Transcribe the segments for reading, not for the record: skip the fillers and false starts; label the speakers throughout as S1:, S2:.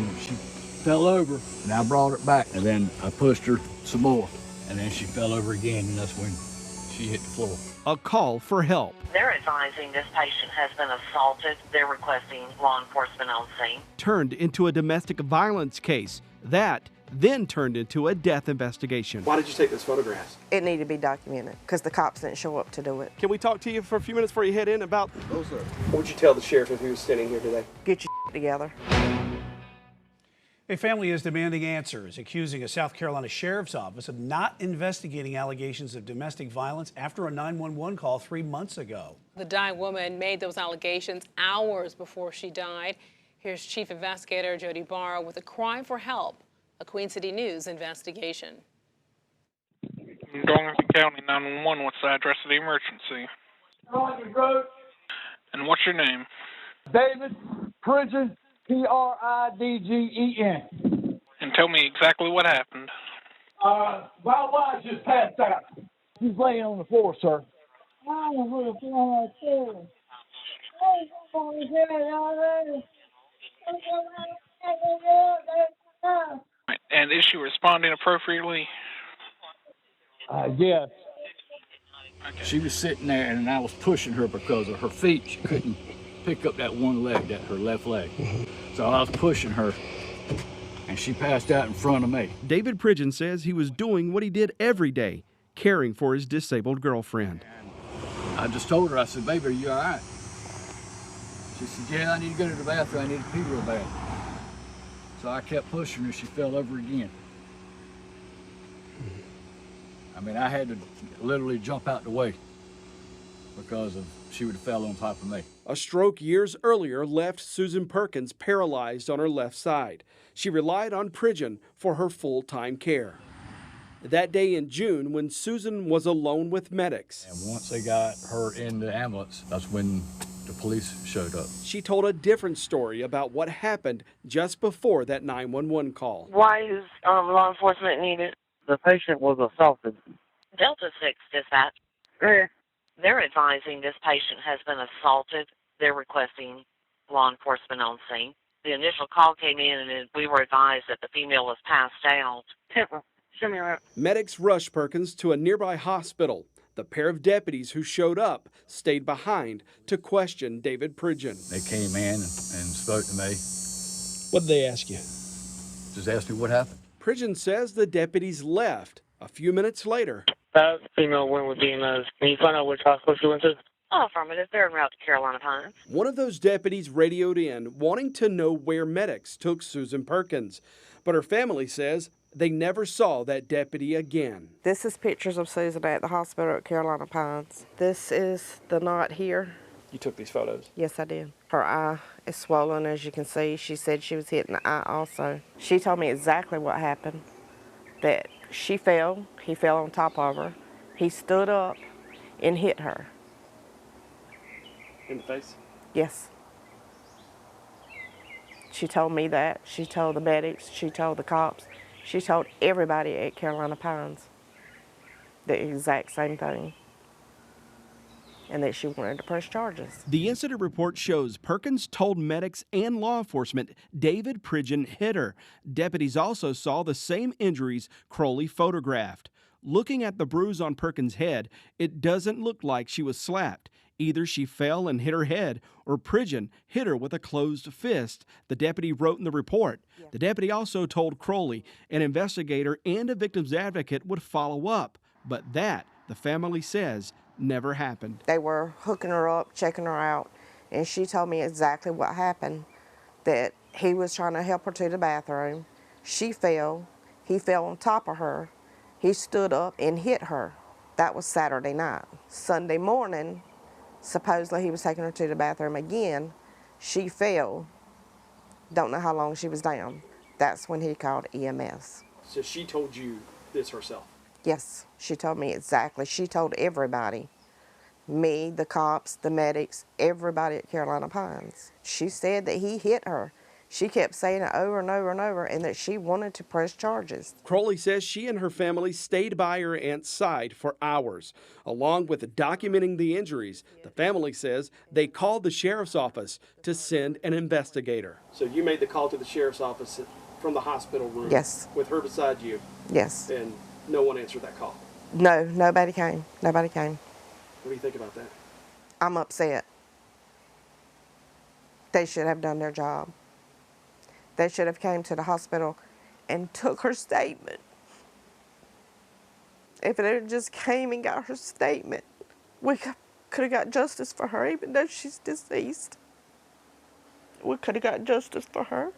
S1: and she fell over, and I brought her back, and then I pushed her some more, and then she fell over again, and that's when she hit the floor.
S2: A call for help.
S3: They're advising this patient has been assaulted. They're requesting law enforcement on scene.
S2: Turned into a domestic violence case. That then turned into a death investigation.
S4: Why did you take those photographs?
S5: It needed to be documented because the cops didn't show up to do it.
S4: Can we talk to you for a few minutes before you head in about... Oh, sir. What would you tell the sheriff if he was standing here today?
S5: Get your together.
S6: A family is demanding answers, accusing a South Carolina sheriff's office of not investigating allegations of domestic violence after a 911 call 3 months ago.
S7: The dying woman made those allegations hours before she died. Here's Chief Investigator Jody Barr with a cry for help, a Queen City News investigation.
S8: Darlington County 911, what's the address of the emergency?
S9: Road.
S8: And what's your name?
S9: David Pridgen, Pridgen.
S8: And tell me exactly what happened.
S9: My wife just passed out. She's laying on the floor, sir.
S8: And is she responding appropriately?
S9: Yes.
S8: Okay.
S1: She was sitting there, and I was pushing her because of her feet. She couldn't pick up that one leg, her left leg. So I was pushing her, and she passed out in front of me.
S2: David Pridgen says he was doing what he did every day, caring for his disabled girlfriend.
S1: I just told her, I said, "Baby, are you all right?" She said, "Yeah, I need to go to the bathroom. I need to pee real bad." So I kept pushing her. She fell over again. I mean, I had to literally jump out the way because she would have fell on top of me.
S2: A stroke years earlier left Susan Perkins paralyzed on her left side. She relied on Pridgen for her full-time care. That day in June, when Susan was alone with medics.
S1: And once they got her in the ambulance, that's when the police showed up.
S2: She told a different story about what happened just before that 911 call.
S3: Why is law enforcement needed?
S9: The patient was assaulted.
S3: Delta 6 dispatch.
S9: Yeah.
S3: They're advising this patient has been assaulted. They're requesting law enforcement on scene. The initial call came in, and we were advised that the female was passed out.
S9: Show me around.
S2: Medics rushed Perkins to a nearby hospital. The pair of deputies who showed up stayed behind to question David Pridgen.
S1: They came in and spoke to me.
S4: What did they ask you?
S1: Just asked me what happened.
S2: Pridgen says the deputies left. A few minutes later,
S9: That female went with DNS. Can you find out which hospital she went to?
S3: Oh, affirmative. They're en route to Carolina Pines.
S2: one of those deputies radioed in, wanting to know where medics took Susan Perkins. But her family says they never saw that deputy again.
S5: This is pictures of Susan at the hospital at Carolina Pines. This is the knot here.
S4: You took these photos?
S5: Yes, I did. Her eye is swollen, as you can see. She said she was hit in the eye also. She told me exactly what happened, that she fell, he fell on top of her, he stood up and hit her.
S4: In the face?
S5: Yes. She told me that. She told the medics, she told the cops, she told everybody at Carolina Pines the exact same thing, and that she wanted to press charges.
S2: The incident report shows Perkins told medics and law enforcement David Pridgen hit her. Deputies also saw the same injuries Crowley photographed. Looking at the bruise on Perkins' head, it doesn't look like she was slapped. Either she fell and hit her head, or Pridgen hit her with a closed fist, the deputy wrote in the report. Yeah. The deputy also told Crowley an investigator and a victim's advocate would follow up, but that, the family says, never happened.
S5: They were hooking her up, checking her out, and she told me exactly what happened, that he was trying to help her to the bathroom. She fell, he fell on top of her, he stood up and hit her. That was Saturday night. Sunday morning, supposedly he was taking her to the bathroom again. She fell, don't know how long she was down. That's when he called EMS.
S4: So she told you this herself?
S5: Yes, she told me exactly. She told everybody, me, the cops, the medics, everybody at Carolina Pines. She said that he hit her. She kept saying it over and over and over, and that she wanted to press charges.
S2: Crowley says she and her family stayed by her aunt's side for hours. Along with documenting the injuries, the family says they called the sheriff's office to send an investigator.
S4: So you made the call to the sheriff's office from the hospital room?
S5: Yes.
S4: With her beside you?
S5: Yes.
S4: And no one answered that call?
S5: No, nobody came. Nobody came.
S4: What do you think about that?
S5: I'm upset. They should have done their job. They should have came to the hospital and took her statement. If they had just came and got her statement, we could have got justice for her, even though she's deceased. We could have got justice for her.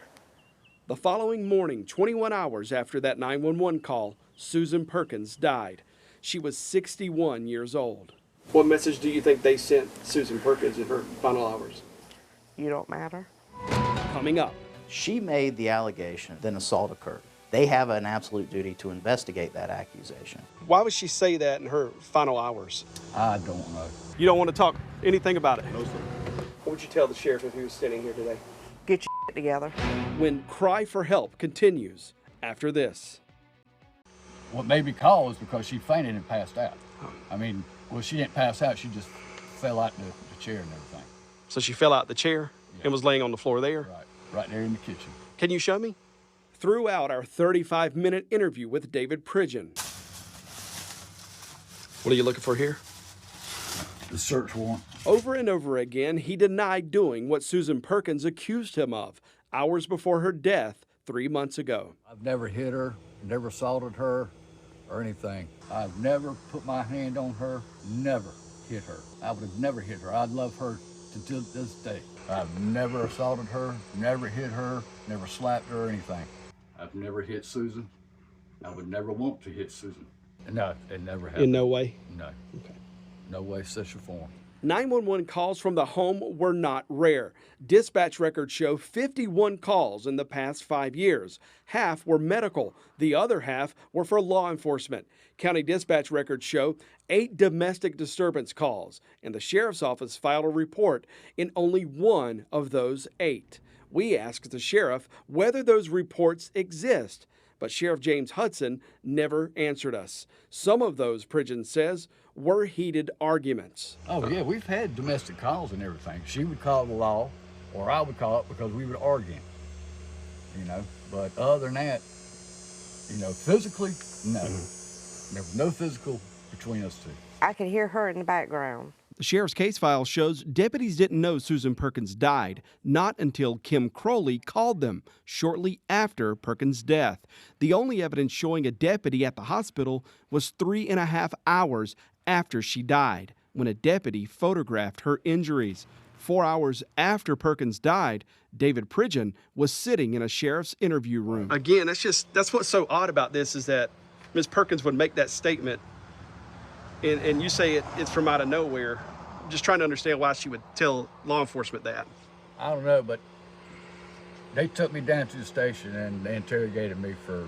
S2: The following morning, 21 hours after that 911 call, Susan Perkins died. She was 61 years old.
S4: What message do you think they sent Susan Perkins in her final hours?
S5: You don't matter.
S2: Coming up.
S10: She made the allegation that an assault occurred. They have an absolute duty to investigate that accusation.
S4: Why would she say that in her final hours?
S1: I don't know.
S4: You don't want to talk anything about it?
S1: No, sir.
S4: What would you tell the sheriff if he was standing here today?
S5: Get your shit together.
S2: When Cry for Help continues after this.
S1: What made me call was because she fainted and passed out. I mean, well, she didn't pass out. She just fell out the chair and everything.
S4: So she fell out the chair and was laying on the floor there?
S1: Right there in the kitchen.
S4: Can you show me?
S2: Throughout our 35-minute interview with David Pridgen.
S4: What are you looking for here?
S1: The search warrant.
S2: Over and over again, he denied doing what Susan Perkins accused him of hours before her death 3 months ago.
S1: I've never hit her, never assaulted her or anything. I've never put my hand on her, never hit her. I would have never hit her. I'd love her to this day. I've never assaulted her, never hit her, never slapped her or anything. I've never hit Susan. I would never want to hit Susan. No, it never happened.
S4: In no way?
S1: No.
S4: Okay.
S1: No way, such a form.
S2: 911 calls from the home were not rare. Dispatch records show 51 calls in the past 5 years. Half were medical. The other half were for law enforcement. County dispatch records show 8 domestic disturbance calls, and the sheriff's office filed a report in only 1 of those 8. We asked the sheriff whether those reports exist, but Sheriff James Hudson never answered us. Some of those, Pridgen says, were heated arguments.
S1: Oh, yeah, we've had domestic calls and everything. She would call the law, or I would call it because we would argue, you know. But other than that, you know, physically, no. There was no physical between us two.
S5: I could hear her in the background.
S2: The sheriff's case file shows deputies didn't know Susan Perkins died, not until Kim Crowley called them shortly after Perkins' death. The only evidence showing a deputy at the hospital was 3.5 hours after she died, when a deputy photographed her injuries. 4 hours after Perkins died, David Pridgen was sitting in a sheriff's interview room.
S4: Again, that's what's so odd about this is that Ms. Perkins would make that statement and you say it's from out of nowhere. I'm just trying to understand why she would tell law enforcement that.
S1: I don't know, but they took me down to the station and they interrogated me for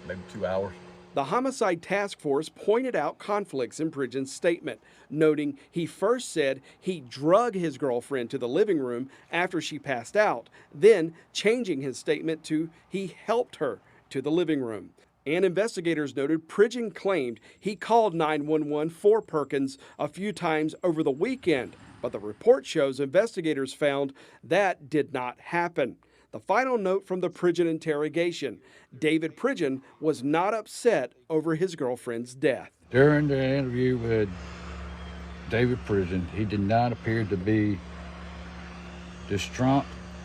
S1: maybe 2 hours.
S2: The homicide task force pointed out conflicts in Pridgen's statement, noting he first said he drug his girlfriend to the living room after she passed out, then changing his statement to he helped her to the living room. And investigators noted Pridgen claimed he called 911 for Perkins a few times over the weekend, but the report shows investigators found that did not happen. The final note from the Pridgen interrogation: David Pridgen was not upset over his girlfriend's death.
S1: During the interview with David Pridgen, he did not appear to be distraught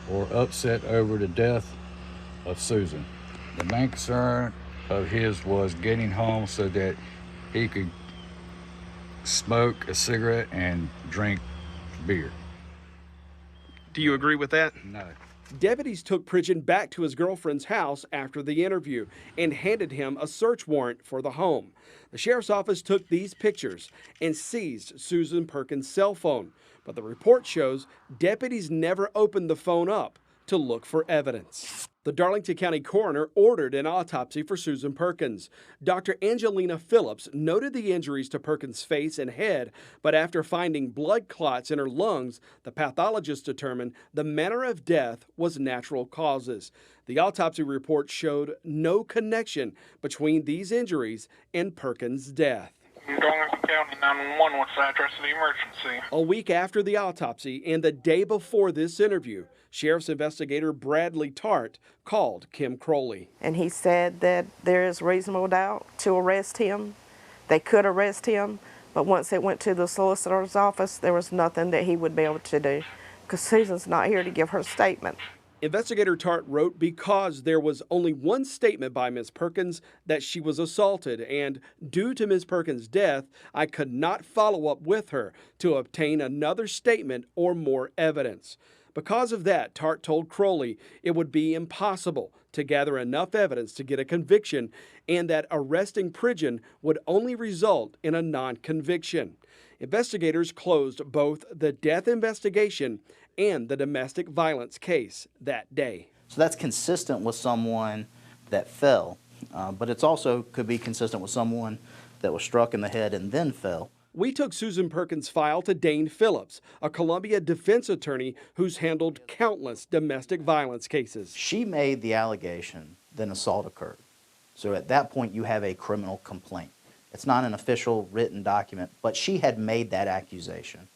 S1: or upset over the death of Susan. The main concern of his was getting home so that he could smoke a cigarette and drink beer.
S4: Do you agree with that?
S1: No.
S2: Deputies took Pridgen back to his girlfriend's house after the interview and handed him a search warrant for the home. The sheriff's office took these pictures and seized Susan Perkins' cell phone, but the report shows deputies never opened the phone up to look for evidence. The Darlington County coroner ordered an autopsy for Susan Perkins. Dr. Angelina Phillips noted the injuries to Perkins' face and head, but after finding blood clots in her lungs, the pathologist determined the manner of death was natural causes. The autopsy report showed no connection between these injuries and Perkins' death.
S8: Darlington County 911, what's the address of the emergency?
S2: A week after the autopsy and the day before this interview, Sheriff's investigator Bradley Tart called Kim Crowley.
S5: And he said that there is reasonable doubt to arrest him. They could arrest him, but once it went to the solicitor's office, there was nothing that he would be able to do because Susan's not here to give her statement.
S2: Investigator Tart wrote because there was only one statement by Ms. Perkins that she was assaulted, and due to Ms. Perkins' death, I could not follow up with her to obtain another statement or more evidence. Because of that, Tart told Crowley it would be impossible to gather enough evidence to get a conviction and that arresting Pridgen would only result in a non-conviction. Investigators closed both the death investigation and the domestic violence case that day.
S10: So that's consistent with someone that fell, but it's also could be consistent with someone that was struck in the head and then fell.
S2: We took Susan Perkins' file to Dane Phillips, a Columbia defense attorney who's handled countless domestic violence cases.
S10: She made the allegation that an assault occurred. So at that point, you have a criminal complaint. It's not an official written document, but she had made that accusation.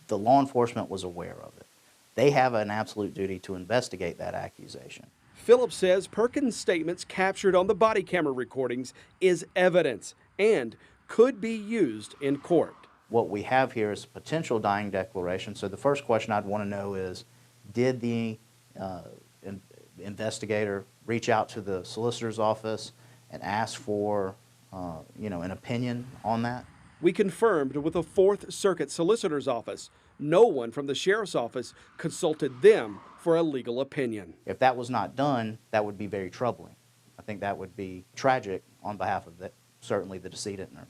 S10: The law enforcement was aware of it. They have an absolute duty to investigate that accusation.
S2: Phillips says Perkins' statements captured on the body camera recordings is evidence and could be used in court.
S10: What we have here is a potential dying declaration. So the first question I'd want to know is, did the investigator reach out to the solicitor's office and ask for an opinion on that?
S2: We confirmed with the Fourth Circuit Solicitor's Office. No one from the Sheriff's Office consulted them for a legal opinion.
S10: If that was not done, that would be very troubling. I think that would be tragic on behalf of certainly the decedent and her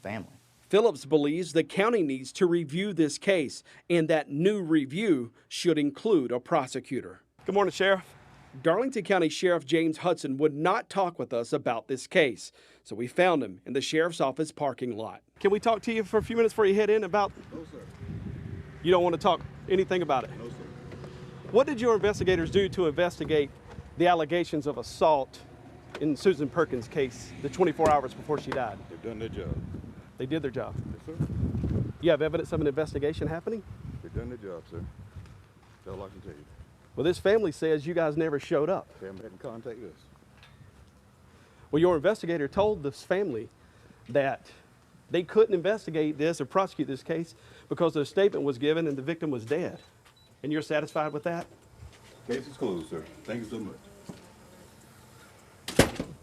S10: family.
S2: Phillips believes the county needs to review this case, and that new review should include a prosecutor.
S4: Good morning, Sheriff.
S2: Darlington County Sheriff James Hudson would not talk with us about this case, so we found him in the Sheriff's Office parking lot.
S4: Can we talk to you for a few minutes before you head in about...
S11: No, sir.
S4: You don't want to talk anything about it?
S11: No, sir.
S4: What did your investigators do to investigate the allegations of assault in Susan Perkins' case the 24 hours before she died?
S11: They've done their job.
S4: They did their job?
S11: Yes, sir.
S4: You have evidence of an investigation happening?
S11: They've done their job, sir. That's all I can tell you.
S4: Well, this family says you guys never showed up.
S11: They haven't contacted us.
S4: Well, your investigator told this family that they couldn't investigate this or prosecute this case because a statement was given and the victim was dead. And you're satisfied with that?
S11: Case is closed, sir. Thank you so much.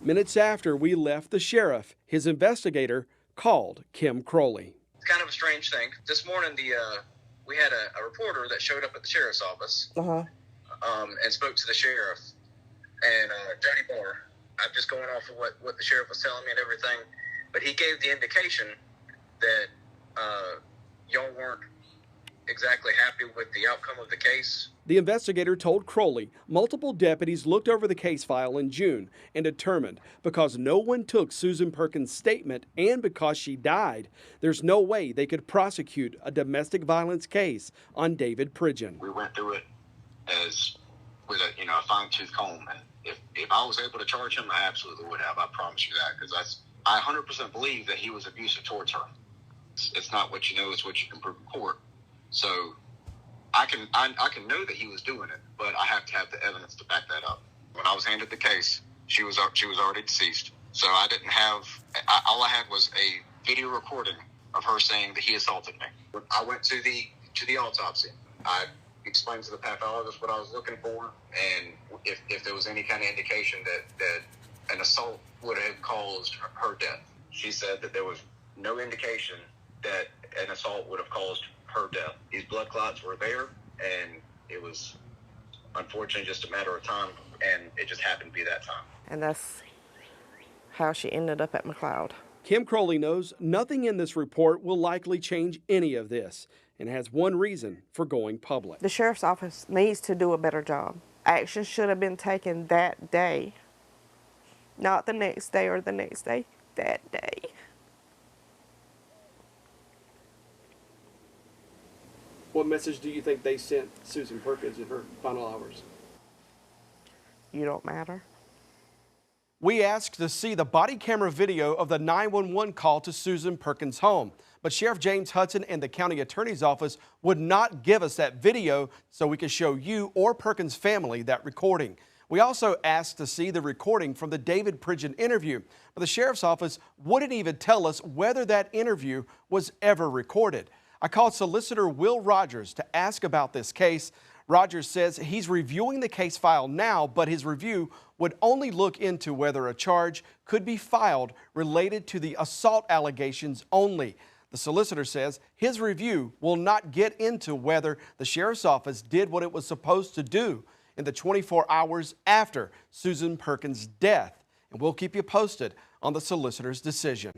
S2: Minutes after we left the sheriff, his investigator called Kim Crowley.
S12: It's kind of a strange thing. This morning, we had a reporter that showed up at the sheriff's office and spoke to the sheriff. And Jody Barr, I'm just going off of what the sheriff was telling me and everything, but he gave the indication that y'all weren't exactly happy with the outcome of the case.
S2: The investigator told Crowley multiple deputies looked over the case file in June and determined because no one took Susan Perkins' statement and because she died, there's no way they could prosecute a domestic violence case on David Pridgen.
S12: We went through it with a fine-tooth comb, and if I was able to charge him, I absolutely would have. I promise you that, because I 100% believe that he was abusive towards her. It's not what you know, it's what you can prove in court. So I can know that he was doing it, but I have to have the evidence to back that up. When I was handed the case, she was already deceased. So I didn't have, all I had was a video recording of her saying that he assaulted me. I went to the autopsy. I explained to the pathologist what I was looking for, and if there was any kind of indication that an assault would have caused her death. She said that there was no indication that an assault would have caused her death. These blood clots were there, and it was unfortunately just a matter of time, and it just happened to be that time.
S5: And that's how she ended up at McLeod.
S2: Kim Crowley knows nothing in this report will likely change any of this and has one reason for going public.
S5: The sheriff's office needs to do a better job. Action should have been taken that day, not the next day or the next day, that day.
S4: What message do you think they sent Susan Perkins in her final hours?
S5: You don't matter.
S2: We asked to see the body camera video of the 911 call to Susan Perkins' home, but Sheriff James Hudson and the county attorney's office would not give us that video so we could show you or Perkins' family that recording. We also asked to see the recording from the David Pridgen interview, but the sheriff's office wouldn't even tell us whether that interview was ever recorded. I called solicitor Will Rogers to ask about this case. Rogers says he's reviewing the case file now, but his review would only look into whether a charge could be filed related to the assault allegations only. The solicitor says his review will not get into whether the sheriff's office did what it was supposed to do in the 24 hours after Susan Perkins' death. And we'll keep you posted on the solicitor's decision.